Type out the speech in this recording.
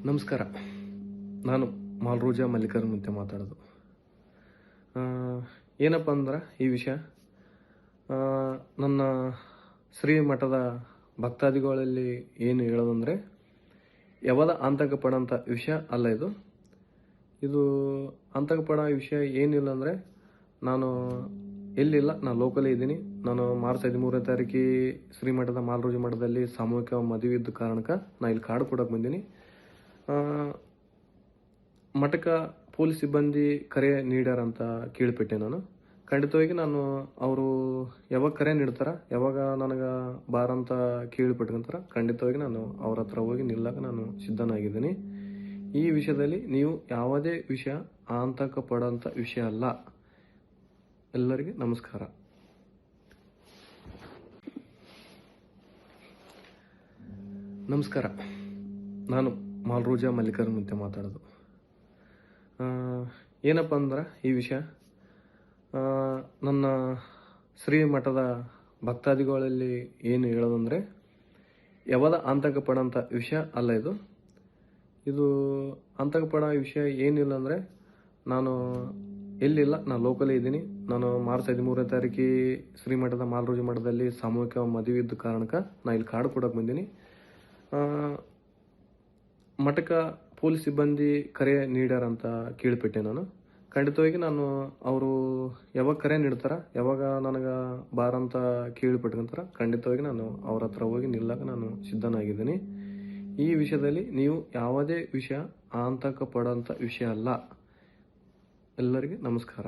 ನಮಸ್ಕಾರ. ನಾನು ಮಾಲ್ರೋಜಾ ಮಲ್ಲಿಕಾರ್ಜುನ್ ಮುಂತೆ ಮಾತಾಡೋದು. ಏನಪ್ಪ ಅಂದ್ರೆ ಈ ವಿಷಯ ನನ್ನ ಶ್ರೀಮಠದ ಭಕ್ತಾದಿಗಳಲ್ಲಿ ಏನು ಹೇಳೋದಂದರೆ, ಯಾವದ ಆತಂಕ ಪಡೋಂಥ ವಿಷಯ ಅಲ್ಲ ಇದು. ಇದು ಆತಂಕ ಪಡೋ ವಿಷಯ ಏನಿಲ್ಲ ಅಂದರೆ, ನಾನು ಎಲ್ಲಿಲ್ಲ, ನಾನು ಲೋಕಲೇ ಇದ್ದೀನಿ. ನಾನು ಮಾರ್ಚ್ 13ನೇ ತಾರೀಕು ಶ್ರೀಮಠದ ಮಾಲ್ರೋಜಾ ಮಠದಲ್ಲಿ ಸಾಮೂಹಿಕ ಮದುವೆ ಇದ್ದ ಕಾರಣಕ್ಕೆ ನಾನು ಇಲ್ಲಿ ಕಾರ್ಡ್ ಕೊಡೋಕೆ ಬಂದೀನಿ. ಮಠಕ್ಕೆ ಪೊಲೀಸ್ ಸಿಬ್ಬಂದಿ ಕರೆ ನೀಡ್ಯಾರಂತ ಕೇಳಿಬಿಟ್ಟೆ ನಾನು. ಖಂಡಿತವಾಗಿ ನಾನು ಅವರು ಯಾವಾಗ ಕರೆ ನೀಡ್ತಾರ, ಯಾವಾಗ ನನಗೆ ಬಾರಂತ ಕೇಳಿಬಿಟ್ಕೊಂತಾರ, ಖಂಡಿತವಾಗಿ ನಾನು ಅವ್ರ ಹತ್ರ ಹೋಗಿ ನಿಲ್ಲಕ್ಕೆ ನಾನು ಸಿದ್ಧನಾಗಿದ್ದೀನಿ. ಈ ವಿಷಯದಲ್ಲಿ ನೀವು ಯಾವುದೇ ವಿಷಯ ಆತಂಕ ಪಡೋಂಥ ವಿಷಯ ಅಲ್ಲ. ಎಲ್ಲರಿಗೆ ನಮಸ್ಕಾರ. ನಮಸ್ಕಾರ. ನಾನು ಮಾಲ್ರೋಜಾ ಮಲ್ಲಿಕಾರ್ಜುನ್ ಮುಂತೆ ಮಾತಾಡೋದು. ಏನಪ್ಪ ಅಂದ್ರೆ ಈ ವಿಷಯ ನನ್ನ ಶ್ರೀಮಠದ ಭಕ್ತಾದಿಗಳಲ್ಲಿ ಏನು ಹೇಳೋದಂದರೆ, ಯಾವದ ಆತಂಕ ಪಡೋಂಥ ವಿಷಯ ಅಲ್ಲ ಇದು. ಇದು ಆತಂಕ ಪಡೋ ವಿಷಯ ಏನಿಲ್ಲ ಅಂದರೆ, ನಾನು ಎಲ್ಲಿಲ್ಲ, ನಾನು ಲೋಕಲೇ ಇದ್ದೀನಿ. ನಾನು ಮಾರ್ಚ್ 13ನೇ ತಾರೀಕು ಶ್ರೀಮಠದ ಮಾಲ್ರೋಜಾ ಮಠದಲ್ಲಿ ಸಾಮೂಹಿಕ ಮದುವೆ ಇದ್ದ ಕಾರಣಕ್ಕೆ ನಾನು ಇಲ್ಲಿ ಕಾರ್ಡ್ ಕೊಡೋಕೆ ಬಂದೀನಿ. ಮಠಕ್ಕೆ ಪೊಲೀಸ್ ಸಿಬ್ಬಂದಿ ಕರೆ ನೀಡ್ಯಾರಂತ ಕೇಳಿಬಿಟ್ಟೆ ನಾನು. ಖಂಡಿತವಾಗಿ ನಾನು ಅವರು ಯಾವಾಗ ಕರೆ ನೀಡ್ತಾರ, ಯಾವಾಗ ನನಗೆ ಬಾರಂತ ಕೇಳಿಬಿಟ್ಕೊಂತಾರ, ಖಂಡಿತವಾಗಿ ನಾನು ಅವ್ರ ಹತ್ರ ಹೋಗಿ ನಿಲ್ಲಕ್ಕೆ ನಾನು ಸಿದ್ಧನಾಗಿದ್ದೀನಿ. ಈ ವಿಷಯದಲ್ಲಿ ನೀವು ಯಾವುದೇ ವಿಷಯ ಆತಂಕ ಪಡೋಂಥ ವಿಷಯ ಅಲ್ಲ. ಎಲ್ಲರಿಗೆ ನಮಸ್ಕಾರ.